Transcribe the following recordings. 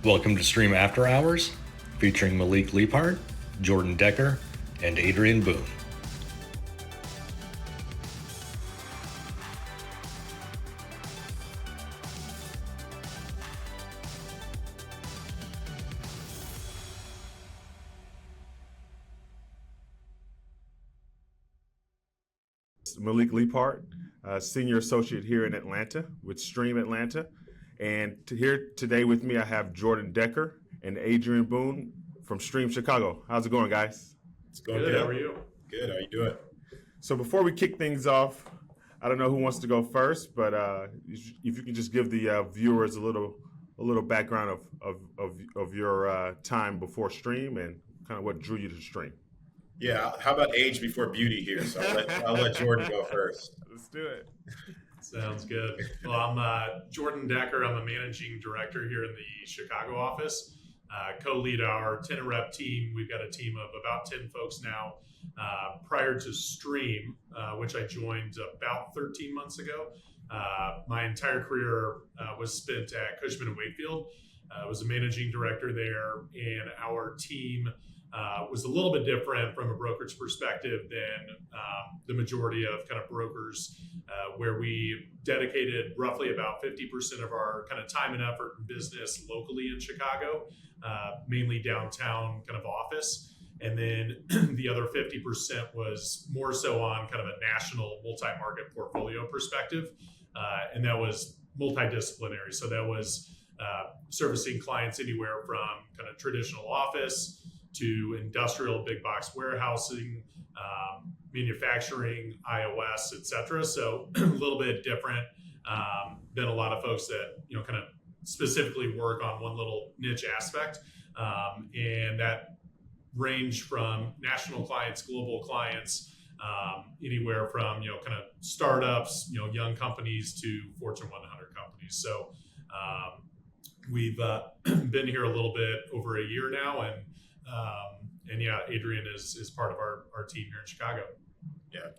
Welcome to Stream After Hours, featuring Malik Leaphart, Jordan Decker, and Adrian Boone. Malik Leaphart, Senior Associate here in Atlanta with Stream Atlanta. And here today with me, I have Jordan Decker and Adrian Boone from Stream Chicago. How's it going, guys? It's going good. How are you? Good. How you doing? So before we kick things off, I don't know who wants to go first, but if you can just give the viewers a little background of your time before Stream and kind of what drew you to Stream. Yeah. How about age before beauty here? So I'll let Jordan go first. Let's do it. Sounds good. Well, I'm Jordan Decker. I'm a managing director here in the Chicago office. Co-lead our tenant rep team. We've got a team of about 10 folks now. Prior to Stream, which I joined about 13 months ago, my entire career was spent at Cushman & Wakefield. I was a managing director there, and our team was a little bit different from a brokerage perspective than the majority of kind of brokers, where we dedicated roughly about 50% of our kind of time and effort and business locally in Chicago, mainly downtown kind of office. And then the other 50% was more so on kind of a national multi-market portfolio perspective. And that was multidisciplinary. So that was servicing clients anywhere from kind of traditional office to industrial big box warehousing, manufacturing, iOS, et cetera. So a little bit different than a lot of folks that, kind of specifically work on one little niche aspect. And that range from national clients, global clients, anywhere from, kind of startups, young companies to Fortune 100 companies. So we've been here a little bit over a year now, and yeah, Adrian is part of our team here in Chicago. Yeah.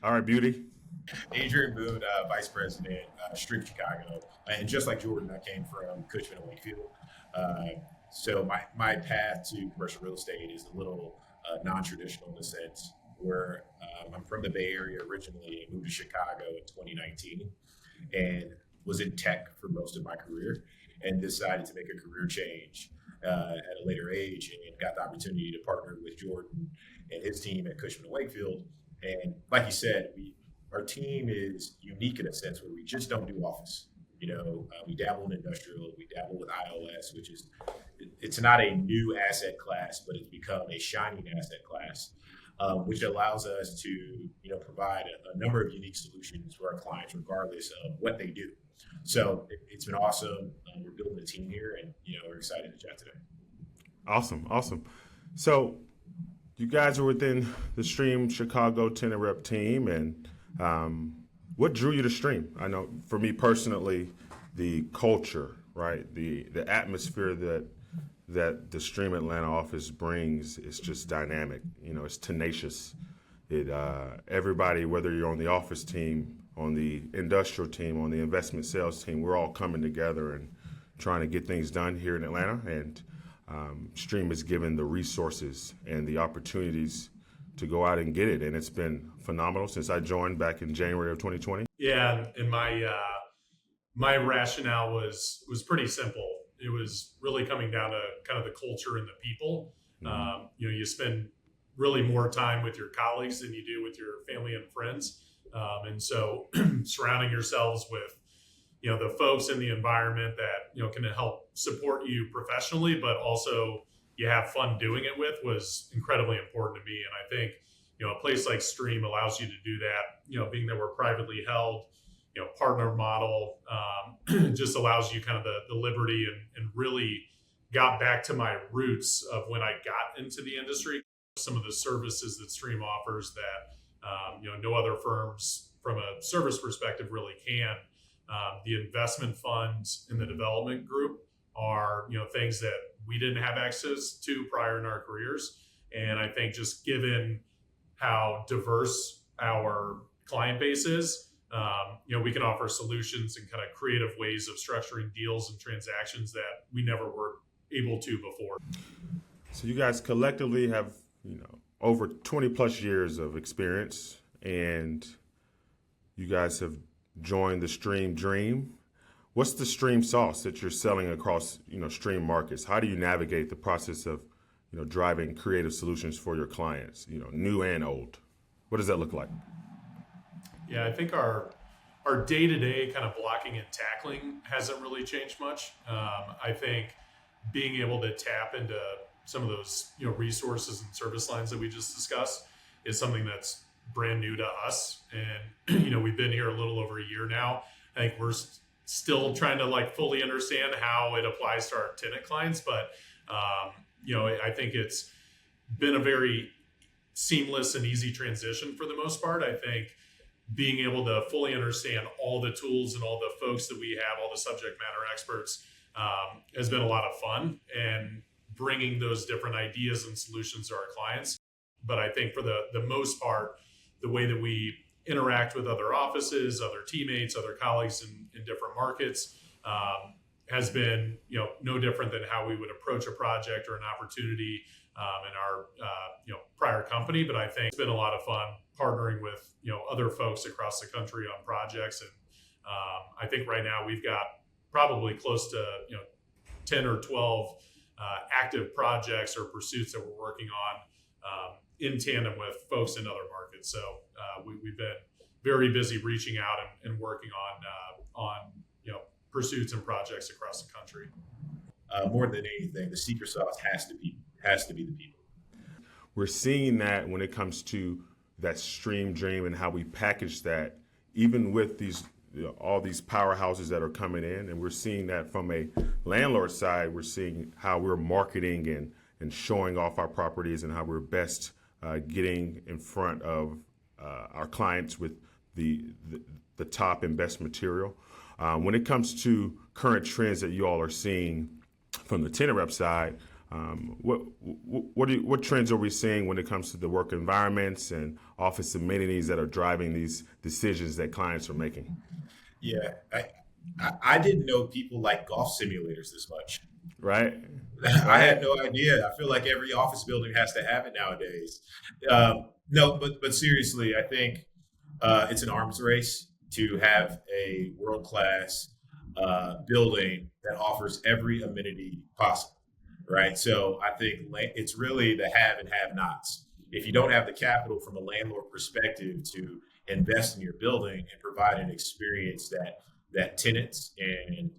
All right, Beauty. Adrian Boone, Vice President, Stream Chicago. And just like Jordan, I came from Cushman & Wakefield. So my path to commercial real estate is a little non-traditional in the sense where I'm from the Bay Area originally, moved to Chicago in 2019, and was in tech for most of my career, and decided to make a career change at a later age, and got the opportunity to partner with Jordan and his team at Cushman & Wakefield. And like you said, our team is unique in a sense where we just don't do office. We dabble in industrial, we dabble with iOS, which is, it's not a new asset class, but it's become a shining asset class, which allows us to, provide a number of unique solutions for our clients, regardless of what they do. So it's been awesome. We're building a team here, and, we're excited to chat today. Awesome. So you guys are within the Stream Chicago tenant rep team, and what drew you to Stream? I know for me personally, the culture, right? The atmosphere that the Stream Atlanta office brings is just dynamic. It's tenacious. Everybody, whether you're on the office team, on the industrial team, on the investment sales team, we're all coming together and trying to get things done here in Atlanta. And Stream is given the resources and the opportunities to go out and get it, and it's been phenomenal since I joined back in January of 2020. Yeah, and my rationale was pretty simple. It was really coming down to kind of the culture and the people. Mm-hmm. You spend really more time with your colleagues than you do with your family and friends, and so surrounding yourselves with the folks in the environment that can help support you professionally, but also you have fun doing it with, was incredibly important to me. And I think, a place like Stream allows you to do that, being that we're privately held, partner model, just allows you kind of the liberty and really got back to my roots of when I got into the industry, some of the services that Stream offers that, no other firms from a service perspective really can. The investment funds in the development group are, things that we didn't have access to prior in our careers. And I think just given how diverse our client base is, We can offer solutions and kind of creative ways of structuring deals and transactions that we never were able to before. So you guys collectively have, over 20 plus years of experience, and you guys have joined the Stream Dream. What's the Stream sauce that you're selling across, Stream markets? How do you navigate the process of, driving creative solutions for your clients, new and old? What does that look like? Yeah, I think our day-to-day kind of blocking and tackling hasn't really changed much. I think being able to tap into some of those resources and service lines that we just discussed is something that's brand new to us. And we've been here a little over a year now. I think we're still trying to fully understand how it applies to our tenant clients, but I think it's been a very seamless and easy transition for the most part. I think being able to fully understand all the tools and all the folks that we have, all the subject matter experts, has been a lot of fun, and bringing those different ideas and solutions to our clients. But I think for the most part, the way that we interact with other offices, other teammates, other colleagues in different markets, has been no different than how we would approach a project or an opportunity in our prior company. But I think it's been a lot of fun partnering with other folks across the country on projects, and I think right now we've got probably close to 10 or 12 active projects or pursuits that we're working on in tandem with folks in other markets. So we've been very busy reaching out and working on pursuits and projects across the country. More than anything, the secret sauce has to be the people. We're seeing that when it comes to that Stream Dream and how we package that, even with these all these powerhouses that are coming in, and we're seeing that from a landlord side. We're seeing how we're marketing and showing off our properties and how we're best getting in front of our clients with the top and best material. When it comes to current trends that you all are seeing from the tenant rep side, what trends are we seeing when it comes to the work environments and office amenities that are driving these decisions that clients are making? Yeah, I didn't know people like golf simulators this much. Right? I had no idea. I feel like every office building has to have it nowadays. No, but seriously, I think it's an arms race to have a world-class building that offers every amenity possible, right? So I think it's really the have and have-nots. If you don't have the capital from a landlord perspective to invest in your building and provide an experience that tenants and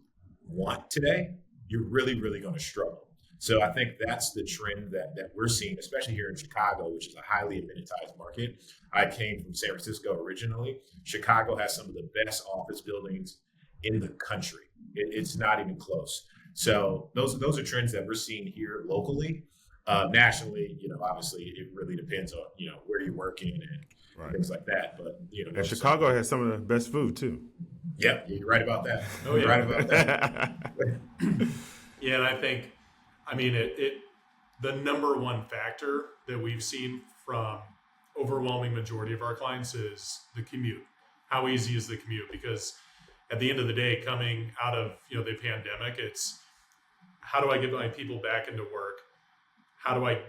want today, you're really, really going to struggle. So I think that's the trend that we're seeing, especially here in Chicago, which is a highly amenitized market. I came from San Francisco originally. Chicago has some of the best office buildings in the country. It's not even close. So those are trends that we're seeing here locally. Nationally, obviously it really depends on, where you're working and things like that. But, and Chicago has some of the best food too. Yeah, you're right about that. Oh, yeah. You're right about that. Yeah, and I think, the number one factor that we've seen from overwhelming majority of our clients is the commute. How easy is the commute? Because at the end of the day, coming out of the pandemic, it's how do I get my people back into work? How do I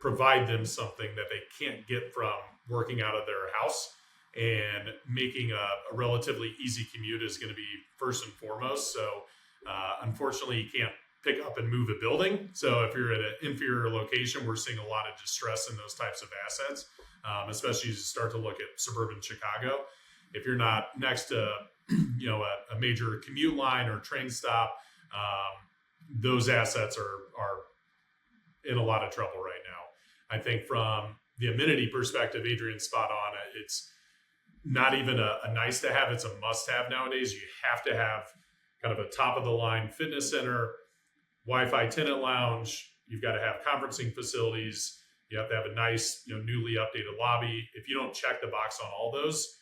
provide them something that they can't get from working out of their house? And making a relatively easy commute is going to be first and foremost. So unfortunately, you can't pick up and move a building. So if you're at an inferior location, we're seeing a lot of distress in those types of assets, especially as you start to look at suburban Chicago. If you're not next to a major commute line or train stop, those assets are in a lot of trouble right now. I think from the amenity perspective, Adrian's spot on. It's not even a nice to have, it's a must have nowadays. You have to have kind of a top of the line fitness center, Wi-Fi tenant lounge. You've got to have conferencing facilities. You have to have a nice, newly updated lobby. If you don't check the box on all those,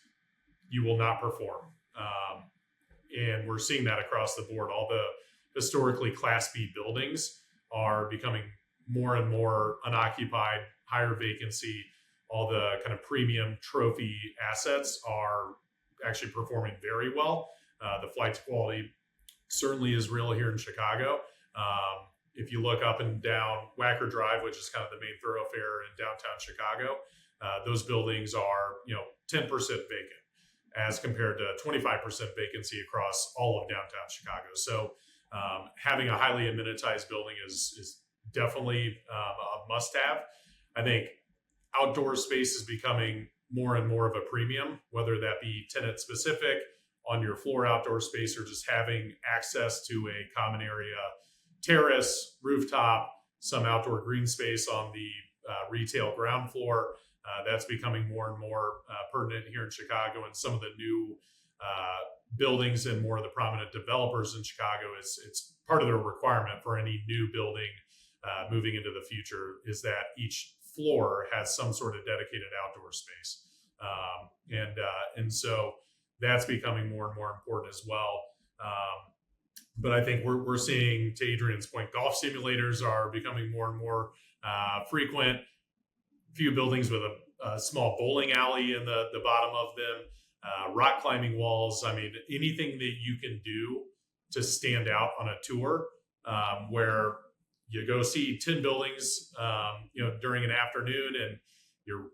you will not perform. And we're seeing that across the board. All the historically Class B buildings are becoming more and more unoccupied, higher vacancy. All the kind of premium trophy assets are actually performing very well. The flight to quality certainly is real here in Chicago. If you look up and down Wacker Drive, which is kind of the main thoroughfare in downtown Chicago, those buildings are 10% vacant, as compared to 25% vacancy across all of downtown Chicago. So having a highly amenitized building is definitely a must-have. I think outdoor space is becoming more and more of a premium, whether that be tenant specific on your floor outdoor space or just having access to a common area, terrace, rooftop, some outdoor green space on the retail ground floor. That's becoming more and more pertinent here in Chicago, and some of the new buildings and more of the prominent developers in Chicago, it's part of their requirement for any new building moving into the future is that each floor has some sort of dedicated outdoor space. And so that's becoming more and more important as well. But I think we're seeing, to Adrian's point, golf simulators are becoming more and more frequent. Few buildings with a small bowling alley in the bottom of them, rock climbing walls. I mean, anything that you can do to stand out on a tour, where you go see 10 buildings, during an afternoon, and you're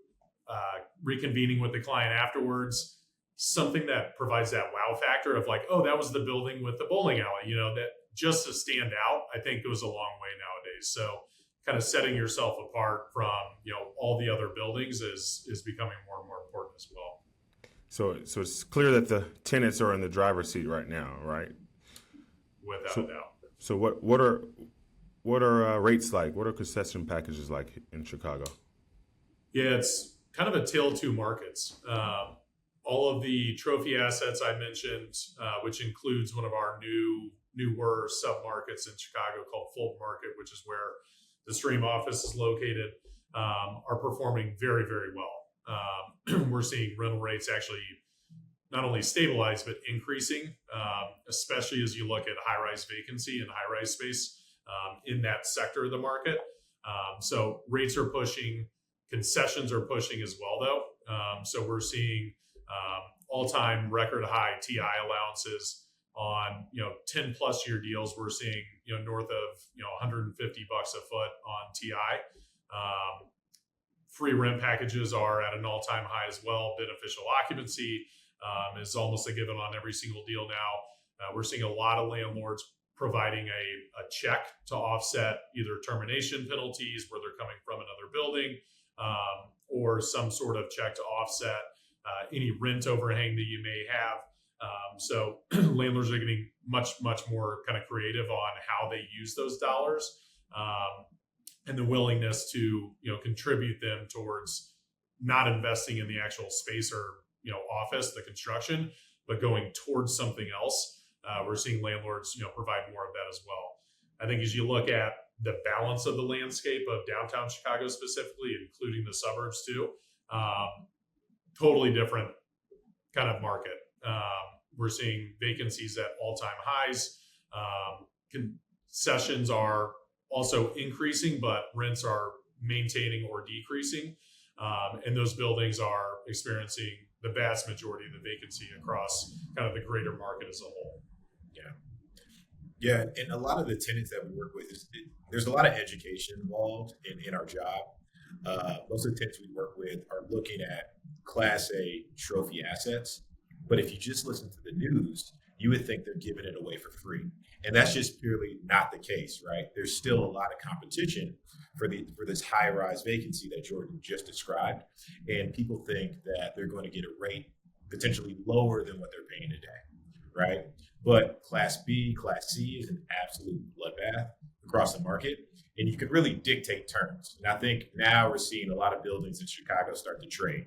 reconvening with the client afterwards. Something that provides that wow factor of like, oh, that was the building with the bowling alley. That just to stand out, I think goes a long way nowadays. So kind of setting yourself apart from all the other buildings is becoming more and more important as well. So it's clear that the tenants are in the driver's seat right now, right? Without a doubt. So what are rates like? What are concession packages like in Chicago? Yeah, it's kind of a tale of two markets. All of the trophy assets I mentioned, which includes one of our newer submarkets in Chicago called Fulton Market, which is where the Stream office is located, are performing very, very well. We're seeing rental rates actually not only stabilize, but increasing, especially as you look at high-rise vacancy and high-rise space in that sector of the market. So rates are pushing, concessions are pushing as well, though. So we're seeing all-time record high TI allowances on 10 plus year deals. We're seeing north of $150 a foot on TI. Free rent packages are at an all-time high as well. Beneficial occupancy is almost a given on every single deal now. We're seeing a lot of landlords providing a check to offset either termination penalties where they're coming from another building, or some sort of check to offset any rent overhang that you may have. So landlords are getting much more kind of creative on how they use those dollars, and the willingness to contribute them towards not investing in the actual space or office, the construction, but going towards something else. We're seeing landlords provide more of that as well. I think as you look at the balance of the landscape of downtown Chicago specifically, including the suburbs too, totally different kind of market. We're seeing vacancies at all-time highs. Concessions are also increasing, but rents are maintaining or decreasing. And those buildings are experiencing the vast majority of the vacancy across kind of the greater market as a whole. Yeah, and a lot of the tenants that we work with, there's a lot of education involved in our job. Most of the tenants we work with are looking at Class A trophy assets. But if you just listen to the news, you would think they're giving it away for free. And that's just purely not the case, right? There's still a lot of competition for this high-rise vacancy that Jordan just described. And people think that they're going to get a rate potentially lower than what they're paying today, right? But Class B, Class C is an absolute bloodbath across the market. And you could really dictate terms. And I think now we're seeing a lot of buildings in Chicago start to trade.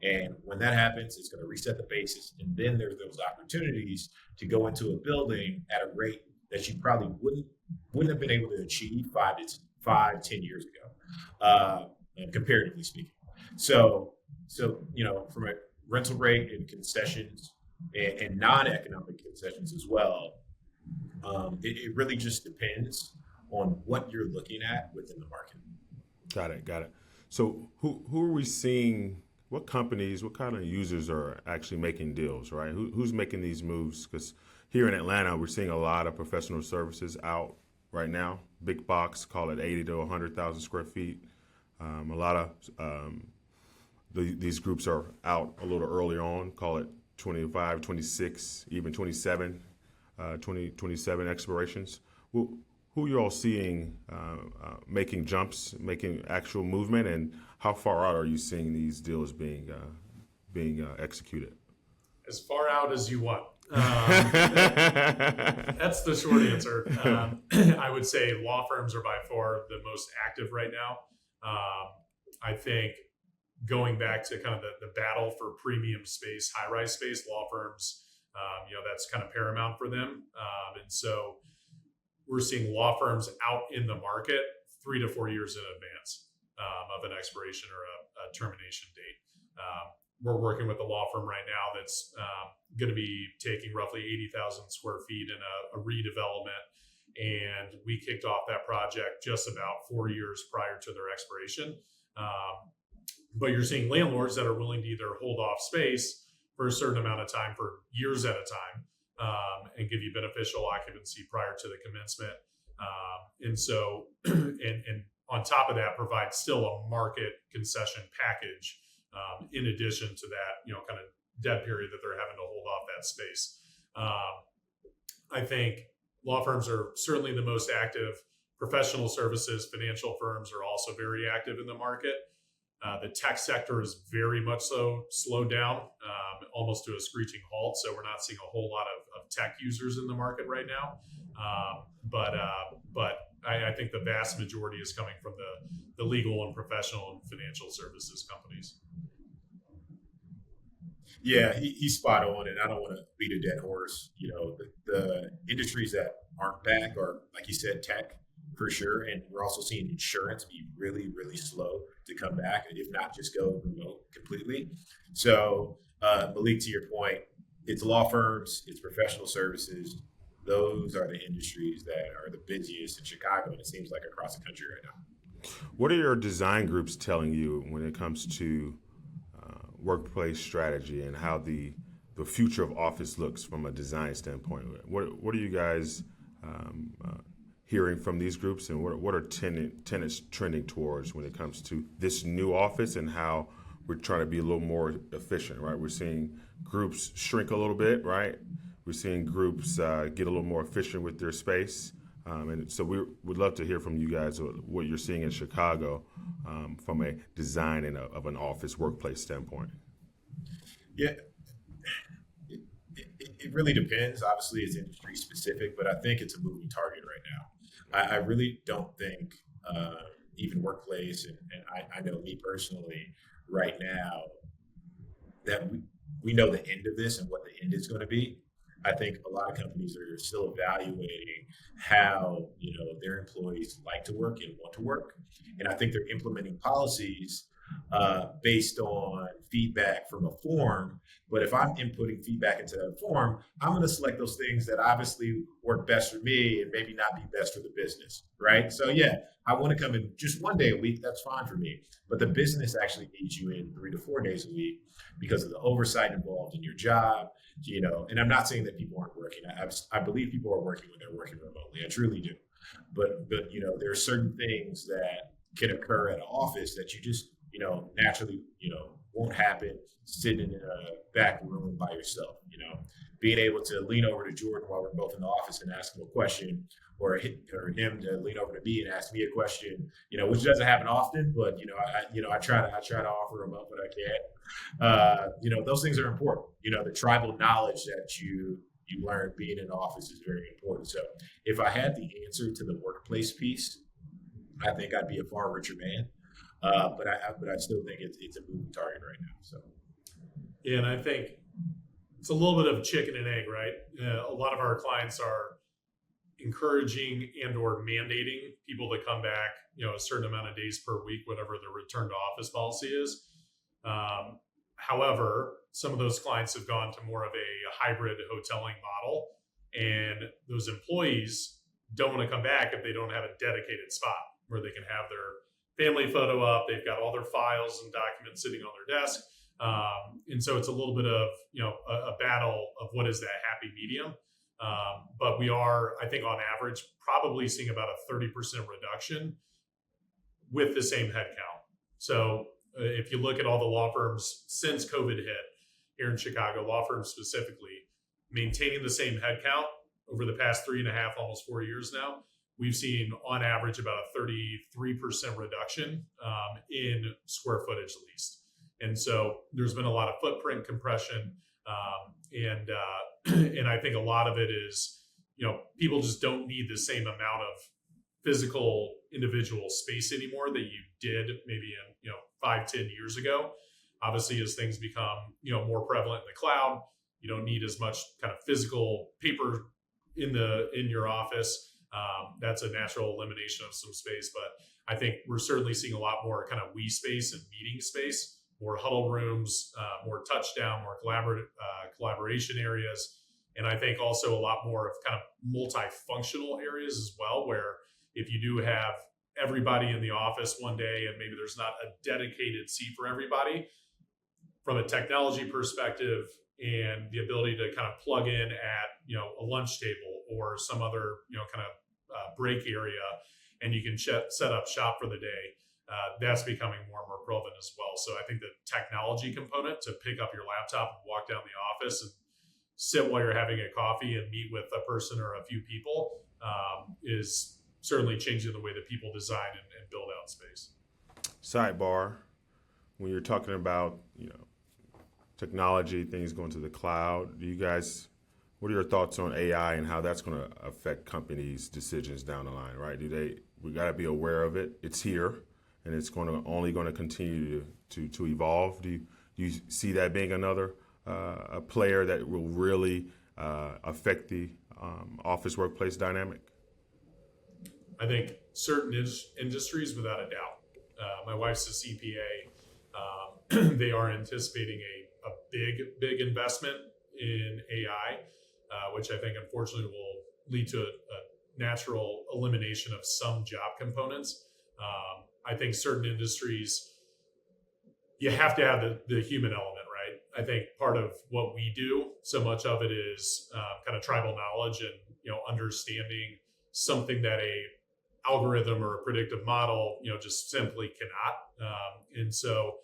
And when that happens, it's going to reset the basis. And then there's those opportunities to go into a building at a rate that you probably wouldn't have been able to achieve 10 years ago, comparatively speaking. So from a rental rate and concessions and non-economic concessions as well, it really just depends on what you're looking at within the market. Got it. So who are we seeing what companies, what kind of users are actually making deals, right? Who's making these moves? Because here in Atlanta, we're seeing a lot of professional services out right now. Big box, call it 80 to 100,000 square feet. A lot of these groups are out a little early on, call it 25, 26, even 27, 2027 expirations. Who are you all seeing making jumps, making actual movement, and how far out are you seeing these deals being executed? As far out as you want. That's the short answer. I would say law firms are by far the most active right now. I think going back to kind of the battle for premium space, high-rise space, law firms, that's kind of paramount for them. And so we're seeing law firms out in the market 3 to 4 years in advance of an expiration or a termination date. We're working with a law firm right now that's going to be taking roughly 80,000 square feet in a redevelopment. And we kicked off that project just about 4 years prior to their expiration. But you're seeing landlords that are willing to either hold off space for a certain amount of time, for years at a time, and give you beneficial occupancy prior to the commencement. And so, and on top of that, provide still a market concession package in addition to that, kind of dead period that they're having to hold off that space. I think law firms are certainly the most active. Professional services, financial firms are also very active in the market. The tech sector is very much so slowed down, almost to a screeching halt. So we're not seeing a whole lot of tech users in the market right now. But I think the vast majority is coming from the legal and professional and financial services companies. Yeah, he's spot on, and I don't want to beat a dead horse. The industries that aren't back are, like you said, tech for sure, and we're also seeing insurance be really, really slow to come back, if not just go remote completely. So, Malik, to your point, it's law firms, it's professional services. Those are the industries that are the busiest in Chicago, and it seems like across the country right now. What are your design groups telling you when it comes to workplace strategy and how the future of office looks from a design standpoint? What are you guys hearing from these groups, and what are tenants trending towards when it comes to this new office and how we're trying to be a little more efficient, right? We're seeing groups shrink a little bit, right? We're seeing groups get a little more efficient with their space. And so we would love to hear from you guys what you're seeing in Chicago from a design and of an office workplace standpoint. Yeah, it really depends. Obviously, it's industry specific, but I think it's a moving target right now. I really don't think even workplace, and I know me personally right now, that we know the end of this and what the end is going to be. I think a lot of companies are still evaluating how their employees like to work and want to work, and I think they're implementing policies based on feedback from a form. But if I'm inputting feedback into that form, I'm going to select those things that obviously work best for me and maybe not be best for the business, right? So yeah, I want to come in just 1 day a week. That's fine for me. But the business actually needs you in 3 to 4 days a week because of the oversight involved in your job. And I'm not saying that people aren't working. I believe people are working when they're working remotely. I truly do. But there are certain things that can occur at an office that you just naturally won't happen sitting in a back room by yourself. Being able to lean over to Jordan while we're both in the office and ask him a question, or him to lean over to me and ask me a question, which doesn't happen often, but I try to offer him up what I can. Those things are important. The tribal knowledge that you learn being in the office is very important. So if I had the answer to the workplace piece, I think I'd be a far richer man. But I still think it's a moving target right now. So yeah, and I think it's a little bit of chicken and egg, right? A lot of our clients are encouraging and or mandating people to come back, a certain amount of days per week, whatever the return to office policy is. However, some of those clients have gone to more of a hybrid hoteling model, and those employees don't want to come back if they don't have a dedicated spot where they can have family photo up. They've got all their files and documents sitting on their desk. And so it's a little bit of, a battle of what is that happy medium. But we are, I think on average, probably seeing about a 30% reduction with the same headcount. So if you look at all the law firms since COVID hit here in Chicago, law firms specifically, maintaining the same headcount over the past 3.5, almost 4 years now, we've seen on average about a 33% reduction in square footage leased. And so there's been a lot of footprint compression. And I think a lot of it is, people just don't need the same amount of physical individual space anymore that you did maybe in 5-10 years ago. Obviously, as things become more prevalent in the cloud, you don't need as much kind of physical paper in your office. That's a natural elimination of some space, but I think we're certainly seeing a lot more kind of we space and meeting space, more huddle rooms, more touchdown, more collaboration areas. And I think also a lot more of kind of multifunctional areas as well, where if you do have everybody in the office one day and maybe there's not a dedicated seat for everybody, from a technology perspective and the ability to kind of plug in at, a lunch table or some other, kind of break area, and you can set up shop for the day. That's becoming more and more relevant as well. So I think the technology component to pick up your laptop and walk down the office and sit while you're having a coffee and meet with a person or a few people is certainly changing the way that people design and build out space. Sidebar, when you're talking about, technology, things going to the cloud, what are your thoughts on AI and how that's going to affect companies' decisions down the line, right? We got to be aware of it. It's here, and it's only going to continue to evolve. Do you see that being another a player that will really affect the office workplace dynamic? I think certain industries, without a doubt. My wife's a CPA. They are anticipating a big investment in AI, which I think unfortunately will lead to a natural elimination of some job components. I think certain industries, you have to have the human element, right? I think part of what we do, so much of it is kind of tribal knowledge and understanding something that a algorithm or a predictive model just simply cannot. And so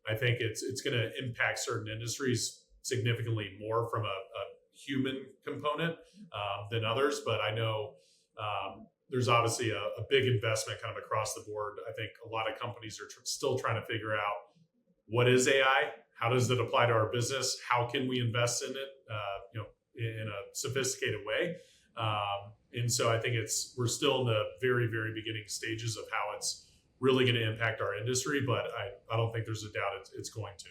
I think it's going to impact certain industries significantly more from a human component than others. But I know there's obviously a big investment kind of across the board. I think a lot of companies are still trying to figure out what is AI, how does it apply to our business, how can we invest in it, in a sophisticated way. And so I think we're still in the very, very beginning stages of how it's really going to impact our industry, but I don't think there's a doubt it's going to.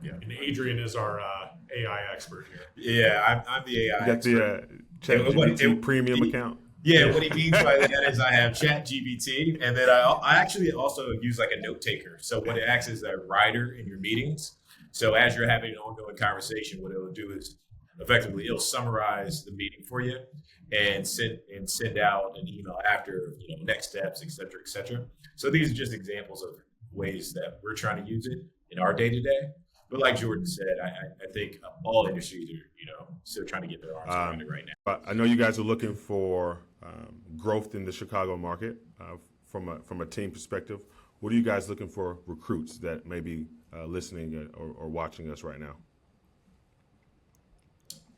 Yeah, and Adrian is our AI expert here. Yeah, I'm the AI expert. You got the ChatGPT premium account? Yeah, what he means by that is I have ChatGPT, and then I actually also use like a note taker. So what it acts as a writer in your meetings. So as you're having an ongoing conversation, what it'll do is effectively it'll summarize the meeting for you and send out an email after, next steps, et cetera, et cetera. So these are just examples of ways that we're trying to use it in our day to day. But like Jordan said, I think all industries are, still trying to get their arms around it right now. I know you guys are looking for growth in the Chicago market from a team perspective. What are you guys looking for recruits that may be listening or watching us right now?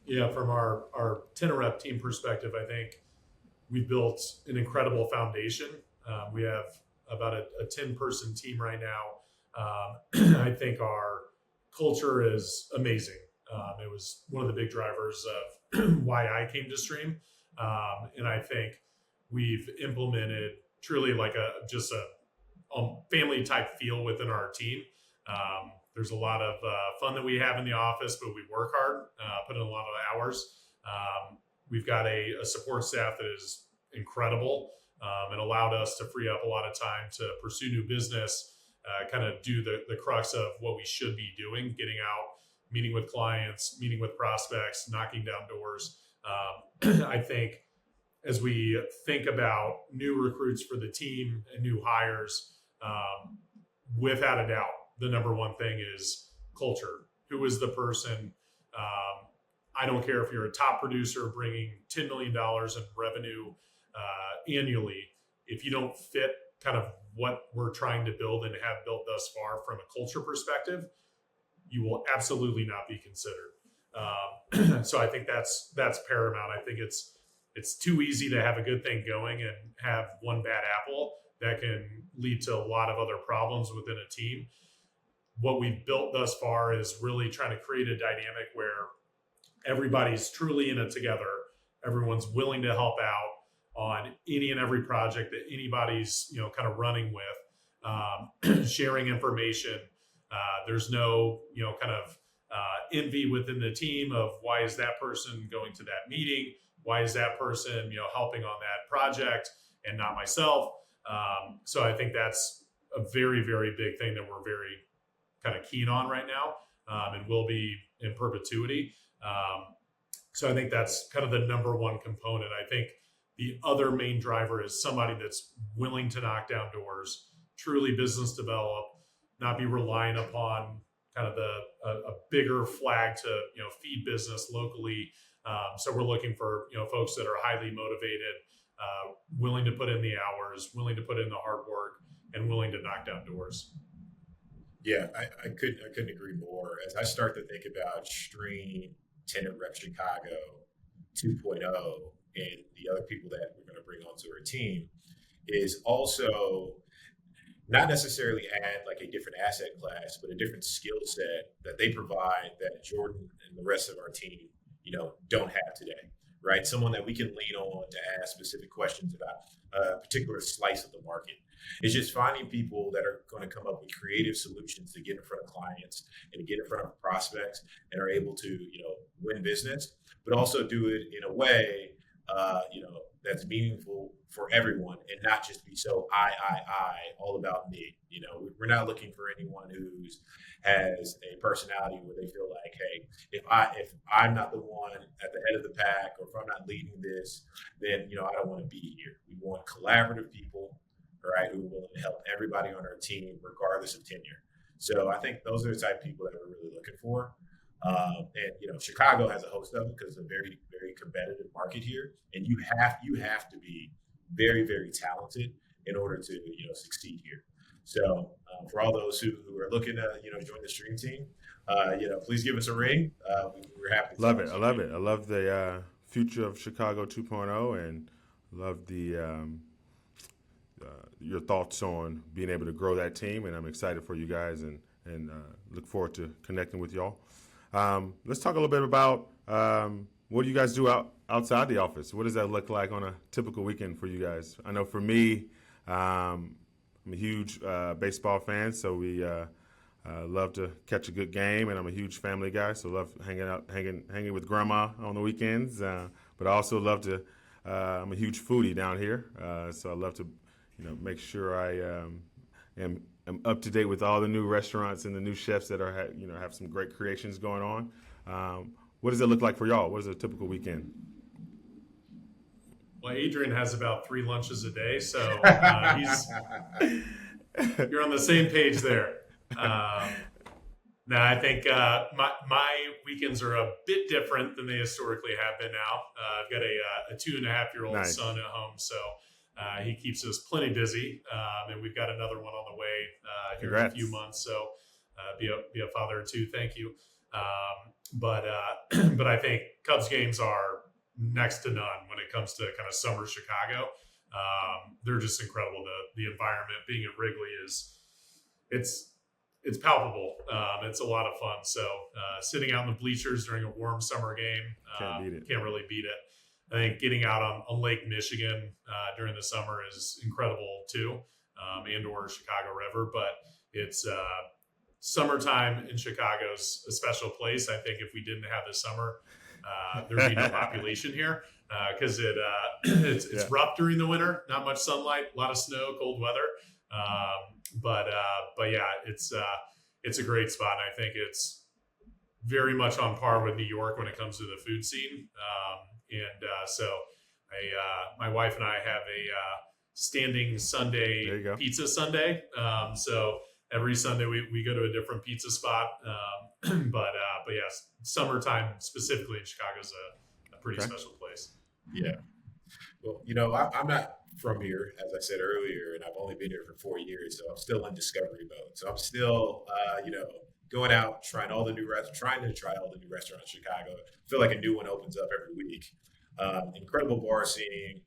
Yeah, from our tenant rep team perspective, I think we've built an incredible foundation. We have about a 10-person team right now. I think our culture is amazing. It was one of the big drivers of why I came to Stream. And I think we've implemented truly like a family type feel within our team. There's a lot of fun that we have in the office, but we work hard, put in a lot of hours. We've got a support staff that is incredible and allowed us to free up a lot of time to pursue new business, kind of do the crux of what we should be doing, getting out, meeting with clients, meeting with prospects, knocking down doors. I think as we think about new recruits for the team and new hires, without a doubt, the number one thing is culture. Who is the person? I don't care if you're a top producer bringing $10 million in revenue annually. If you don't fit kind of what we're trying to build and have built thus far from a culture perspective, you will absolutely not be considered. So I think that's paramount. I think it's too easy to have a good thing going and have one bad apple that can lead to a lot of other problems within a team. What we've built thus far is really trying to create a dynamic where everybody's truly in it together. Everyone's willing to help out on any and every project that anybody's, kind of running with, sharing information. There's no, kind of envy within the team of why is that person going to that meeting? Why is that person, helping on that project and not myself? So I think that's a very, very big thing that we're very kind of keen on right now, and will be in perpetuity. So I think that's kind of the number one component. I think the other main driver is somebody that's willing to knock down doors, truly business develop, not be relying upon kind of a bigger flag to, feed business locally. So we're looking for, folks that are highly motivated, willing to put in the hours, willing to put in the hard work, and willing to knock down doors. Yeah, I couldn't agree more. As I start to think about Stream, Tenant Rep Chicago 2.0, and the other people that we're going to bring onto our team, is also not necessarily add like a different asset class, but a different skill set that they provide that Jordan and the rest of our team, don't have today, right? Someone that we can lean on to ask specific questions about a particular slice of the market. It's just finding people that are going to come up with creative solutions to get in front of clients and to get in front of prospects and are able to, win business, but also do it in a way, that's meaningful for everyone and not just be so I, all about me. We're not looking for anyone who's has a personality where they feel like, hey, if I'm not the one at the head of the pack, or if I'm not leading this, then, I don't want to be here. We want collaborative people, right, who are willing to help everybody on our team, regardless of tenure. So I think those are the type of people that we're really looking for. And Chicago has a host of them because it's a very, very competitive market here, and you have to be very, very talented in order to succeed here. So for all those who are looking to join the Stream team, please give us a ring. We're happy. Love it. I love it. I love the future of Chicago 2.0, and love the your thoughts on being able to grow that team. And I'm excited for you guys, and look forward to connecting with y'all. Let's talk a little bit about what do you guys do outside the office? What does that look like on a typical weekend for you guys? I know for me, I'm a huge baseball fan, so we love to catch a good game, and I'm a huge family guy, so love hanging with grandma on the weekends. But I also love to. I'm a huge foodie down here, so I love to, make sure I am up to date with all the new restaurants and the new chefs that are have some great creations going on. What does it look like for y'all? What is a typical weekend? Well, Adrian has about 3 lunches a day, so you're on the same page there. Now, I think my weekends are a bit different than they historically have been now. I've got a 2.5-year-old Nice. son at home, so he keeps us plenty busy, and we've got another one on the way here in a few months. So be a father too. Thank you. But I think Cubs games are next to none when it comes to kind of summer Chicago. They're just incredible. The environment being at Wrigley it's palpable. It's a lot of fun. So sitting out in the bleachers during a warm summer game, can't really beat it. I think getting out on Lake Michigan during the summer is incredible too, and/or Chicago River. But it's summertime in Chicago's a special place. I think if we didn't have the summer, there'd be no population here because it's rough during the winter. Not much sunlight, a lot of snow, cold weather. But yeah, it's a great spot. And I think it's very much on par with New York when it comes to the food scene. So My wife and I have a standing Sunday pizza Sunday. So every Sunday we go to a different pizza spot. But yes, summertime specifically in Chicago is a pretty special place. Yeah. Well, I'm not from here, as I said earlier, and I've only been here for 4 years, so I'm still in discovery mode. So I'm still, going out, trying to try all the new restaurants in Chicago. I feel like a new one opens up every week. Incredible bar scene.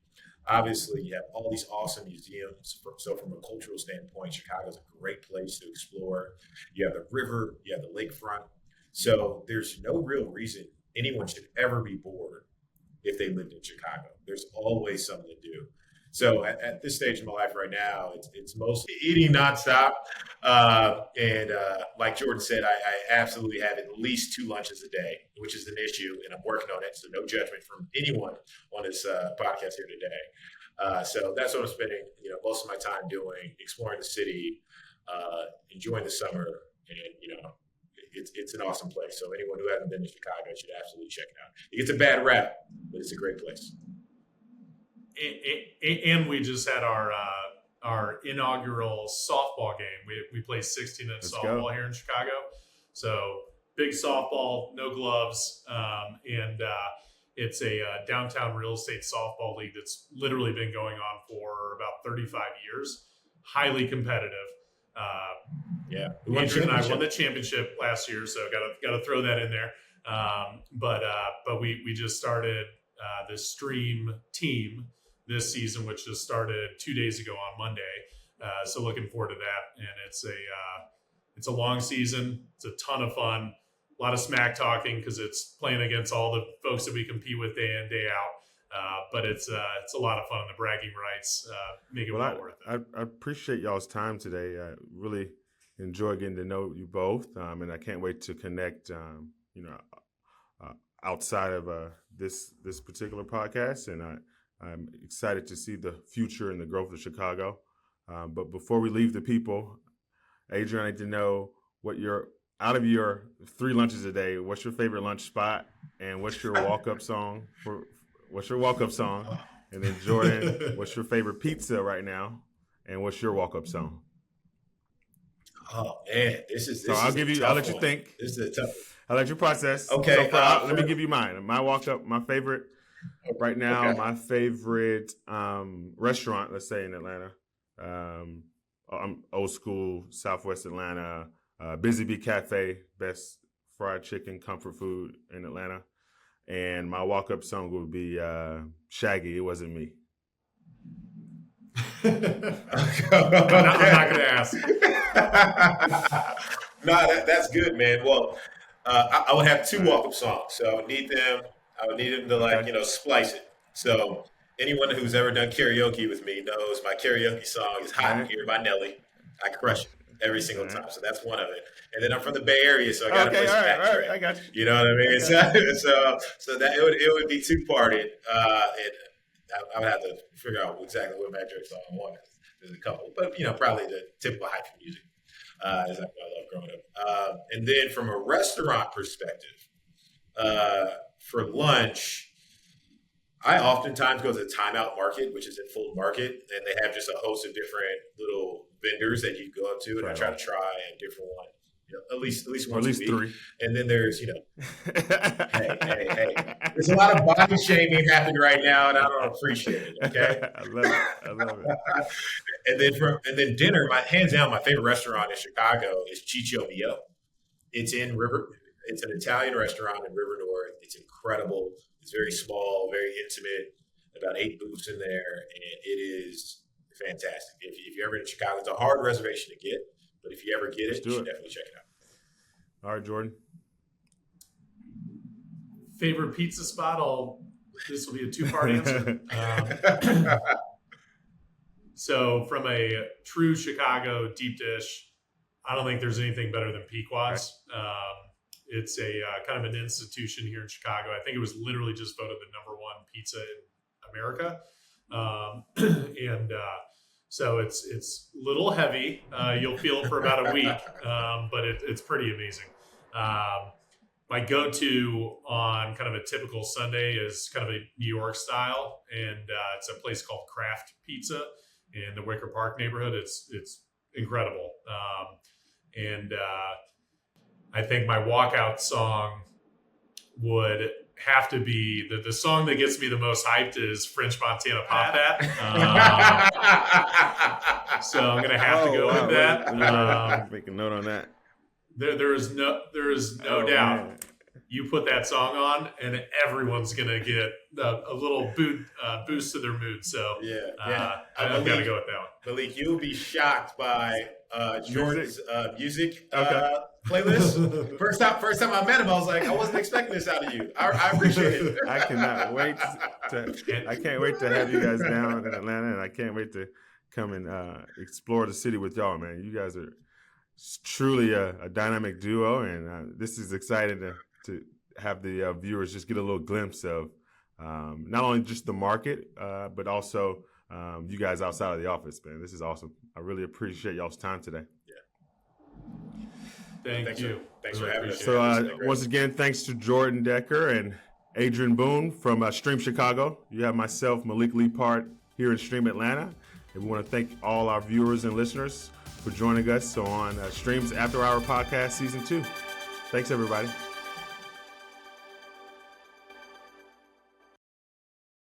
Obviously, you have all these awesome museums. So from a cultural standpoint, Chicago's a great place to explore. You have the river, you have the lakefront. So there's no real reason anyone should ever be bored if they lived in Chicago. There's always something to do. So at this stage in my life right now, it's mostly eating nonstop. And like Jordan said, I absolutely have at least 2 lunches a day, which is an issue, and I'm working on it. So no judgment from anyone on this podcast here today. So that's what I'm spending, most of my time doing, exploring the city, enjoying the summer, and it's an awesome place. So anyone who hasn't been to Chicago should absolutely check it out. It gets a bad rap, but it's a great place. And we just had our inaugural softball game. We play 16-inch softball here in Chicago. So big softball, no gloves, and it's a downtown real estate softball league that's literally been going on for about 35 years. Highly competitive. Adrian and I won the championship last year, so got to throw that in there. But we just started the stream team this season, which just started 2 days ago on Monday. So looking forward to that. And it's a long season. It's a ton of fun. A lot of smack talking because it's playing against all the folks that we compete with day in, day out. But it's a lot of fun, and the bragging rights make it well worth it. I appreciate y'all's time today. I really enjoy getting to know you both, and I can't wait to connect. Outside of this particular podcast, and I'm excited to see the future and the growth of Chicago. But before we leave the people, Adrian, I need to know out of your 3 lunches a day, what's your favorite lunch spot, and what's your walk-up song? And then Jordan, what's your favorite pizza right now, and what's your walk-up song? Oh man, I'll let you think. This is a tough one. I'll let you process. Okay. So let me give you mine. My walk-up, my favorite right now, my favorite restaurant, let's say in Atlanta. I'm old school, Southwest Atlanta, Busy Bee Cafe, best fried chicken comfort food in Atlanta. And my walk-up song would be Shaggy, It Wasn't Me. I'm not going to ask. No, that's good, man. Well, I would have 2 walk-up songs, so I would need them to splice it. So anyone who's ever done karaoke with me knows my karaoke song is Hot in Here by Nelly. I crush it every single time, so that's one of it. And then I'm from the Bay Area, so I got to play some Backtrack. All right, I got you. You know what I mean? So that it would be 2-parted, and I would have to figure out exactly what Backtrack song I want. There's a couple, but probably the typical hype music. Is what I love growing up. And then from a restaurant perspective, for lunch, I oftentimes go to the Time Out Market, which is in Fulton Market, and they have just a host of different little vendors that you go up to, and I try to try a different one, at least once a week. Or at least 3. And then there's, hey, there's a lot of body shaming happening right now, and I don't appreciate it. Okay, I love it. and then dinner. Hands down, my favorite restaurant in Chicago is Ciccio Mio. It's an Italian restaurant in River North. It's incredible. It's very small, very intimate. About 8 booths in there, and it is fantastic. If you're ever in Chicago, it's a hard reservation to get, but if you ever get it, you should definitely check it out. All right, Jordan. Favorite pizza spot? This will be a 2-part answer. So from a true Chicago deep dish, I don't think there's anything better than Pequod's. It's a kind of an institution here in Chicago. I think it was literally just voted the #1 pizza in America. So it's a little heavy. You'll feel it for about a week, but it's pretty amazing. my go-to on kind of a typical Sunday is kind of a New York style, and it's a place called Craft Pizza in the Wicker Park neighborhood. It's incredible, and I think my walkout song would have to be the song that gets me the most hyped is French Montana Pop That. So I'm gonna have to go with that. Make a note on that. There is no doubt. Man. You put that song on, and everyone's gonna get a little boost to their mood. So I've got to go with that one. Malik, you'll be shocked by Jordan's music playlist. First time I met him, I was like, I wasn't expecting this out of you. I appreciate it. I cannot wait I can't wait to have you guys down in Atlanta, and I can't wait to come and explore the city with y'all, man. You guys are truly a dynamic duo, and this is exciting to have the viewers just get a little glimpse of not only just the market, but also you guys outside of the office, man. This is awesome. I really appreciate y'all's time today. Thank you. Thanks for having us. So once again, thanks to Jordan Decker and Adrian Boone from Stream Chicago. You have myself, Malik Leaphart, here in Stream Atlanta. And we want to thank all our viewers and listeners for joining us on Stream's After Hour Podcast Season 2. Thanks, everybody.